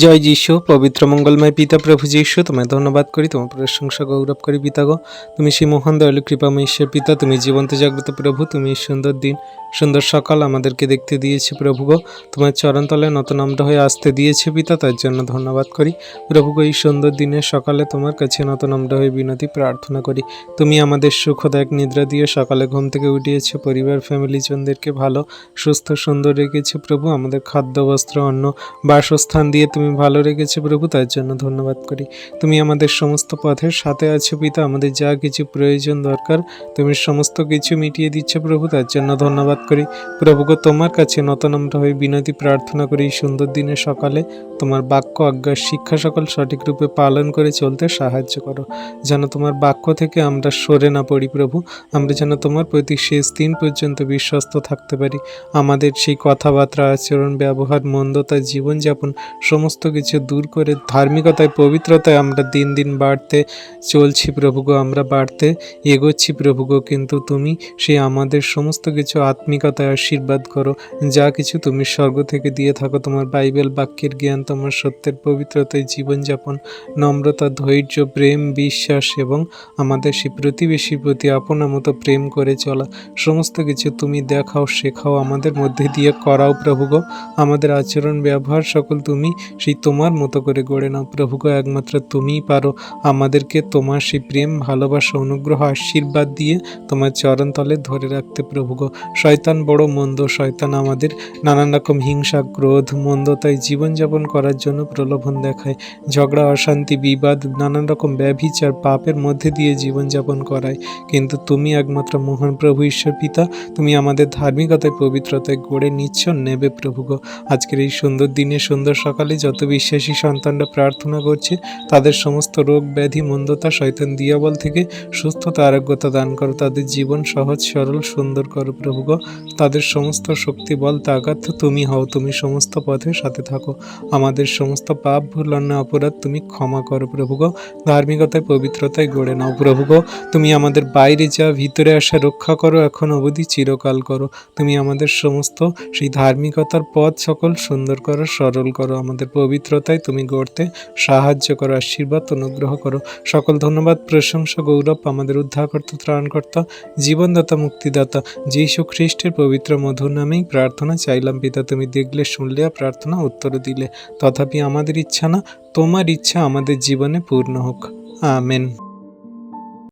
জয় যীশু। পবিত্র মঙ্গলময় পিতা প্রভু যীশু, তোমায় ধন্যবাদ করি, তোমার প্রশংসা গৌরব করি পিতা গো। তুমি সেই মহান দয়ালু কৃপাময় ঈশ্বর পিতা, তুমি জীবন্ত জাগ্রত প্রভু। তুমি এই সুন্দর দিন, সুন্দর সকাল আমাদেরকে দেখতে দিয়েছে প্রভু গো। তোমার চরণতলে নত নম্র হয়ে আসতে দিয়েছে পিতা, তার জন্য ধন্যবাদ করি প্রভু গো। এই সুন্দর দিনের সকালে তোমার কাছে নত নম্র হয়ে বিনতি প্রার্থনা করি। তুমি আমাদের সুখদায়ক নিদ্রা দিয়ে সকালে ঘুম থেকে উঠিয়েছো, পরিবার ফ্যামিলি জনদেরকে ভালো সুস্থ সুন্দর রেখেছো প্রভু। আমাদের খাদ্য বস্ত্র অন্ন বাসস্থান দিয়ে তুমি ভালো রেখেছো প্রভু, তার জন্য ধন্যবাদ করি। তুমি আমাদের সমস্ত পথের সাথে আছো পিতা, আমাদের যা কিছু প্রয়োজন দরকার তুমি সমস্ত কিছু মিটিয়ে দিচ্ছ প্রভু, তার জন্য ধন্যবাদ করি প্রভু গো। তোমার কাছে নতনম্র হয়ে বিনতি প্রার্থনা করি, এই সুন্দর দিনে সকালে তোমার বাক্য আজ্ঞার শিক্ষা সকল সঠিক রূপে পালন করে চলতে সাহায্য করো, যেন তোমার বাক্য থেকে আমরা সরে না পড়ি প্রভু। আমরা যেন তোমার প্রতি শেষ দিন পর্যন্ত বিশ্বস্ত থাকতে পারি। আমাদের সেই কথাবার্তা, আচরণ, ব্যবহার, মন্দতা, জীবনযাপন সমস্ত কিছু দূর করে ধার্মিকতায় পবিত্রতায় আমরা দিন দিন বাড়তে চলছি প্রভু গো, আমরা বাড়তে এগোচ্ছি প্রভু গো। কিন্তু তুমি সেই আমাদের সমস্ত কিছু আত্মিকতায় আশীর্বাদ করো, যা কিছু তুমি স্বর্গ থেকে দিয়ে থাকো, তোমার বাইবেল বাক্যের জ্ঞান, তোমার সত্যের পবিত্রতায় জীবনযাপন, নম্রতা, ধৈর্য, প্রেম, বিশ্বাস এবং আমাদের সেই প্রতিবেশীর প্রতি আপনা মতো প্রেম করে চলা, সমস্ত কিছু তুমি দেখাও, শেখাও, আমাদের মধ্যে দিয়ে করাও প্রভু গো। আমাদের আচরণ ব্যবহার সকল তুমি সেই তোমার মতো করে গড়ে নাও প্রভু গো। একমাত্র তুমিই পারো আমাদেরকে তোমার সেই প্রেম, ভালোবাসা, অনুগ্রহ, আশীর্বাদ দিয়ে তোমার চরণতলে ধরে রাখতে প্রভু গো। শয়তান বড় মন্দ, শয়তান আমাদের নানান রকম হিংসা, ক্রোধ, মন্দতায় জীবনযাপন করার জন্য প্রলোভন দেখায়, ঝগড়া, অশান্তি, বিবাদ, নানান রকম ব্যভিচার, পাপের মধ্যে দিয়ে জীবনযাপন করায়। কিন্তু তুমি একমাত্র মহান প্রভু ঈশ্বর পিতা, তুমি আমাদের ধার্মিকতায় পবিত্রতায় গড়ে নিচ্ছ, নেবে প্রভু গো। আজকের এই সুন্দর দিনে, সুন্দর সকালে যত বিশ্বাসী সন্তানরা প্রার্থনা করছে, তাদের সমস্ত রোগ ব্যাধি, মন্দতা, শয়তান, দিয়াবল থেকে সুস্থতা, আরোগ্যতা দান করো। তাদের জীবন সহজ সরল সুন্দর করো প্রভু গো। তাদের সমস্ত শক্তি, বল, তাকাত তুমি হও। তুমি সমস্ত পথের সাথে থাকো। আমাদের সমস্ত পাপ, ভুল, অন্যায়, অপরাধ তুমি ক্ষমা করো প্রভু গো। ধার্মিকতায় পবিত্রতায় গড়ে নাও প্রভু গো। তুমি আমাদের বাইরে যা ভিতরে আসা রক্ষা করো, এখন অবধি চিরকাল করো। তুমি আমাদের সমস্ত সেই ধার্মিকতার পথ সকল সুন্দর করো, সরল করো। আমাদের পবিত্রতায় তুমি গড়তে সাহায্য করো, আশীর্বাদ অনুগ্রহ করো। সকল ধন্যবাদ, প্রশংসা, গৌরব আমাদের উদ্ধারকর্তা, ত্রাণকর্তা, জীবনদাতা, মুক্তিদাতা যীশু খ্রিস্টের পবিত্র মধুর নামেই প্রার্থনা চাইলাম পিতা। তুমি দেখলে, শুনলে, প্রার্থনা উত্তর দিলে। তথাপি আমাদের ইচ্ছা না, তোমার ইচ্ছা আমাদের জীবনে পূর্ণ হোক। আমেন।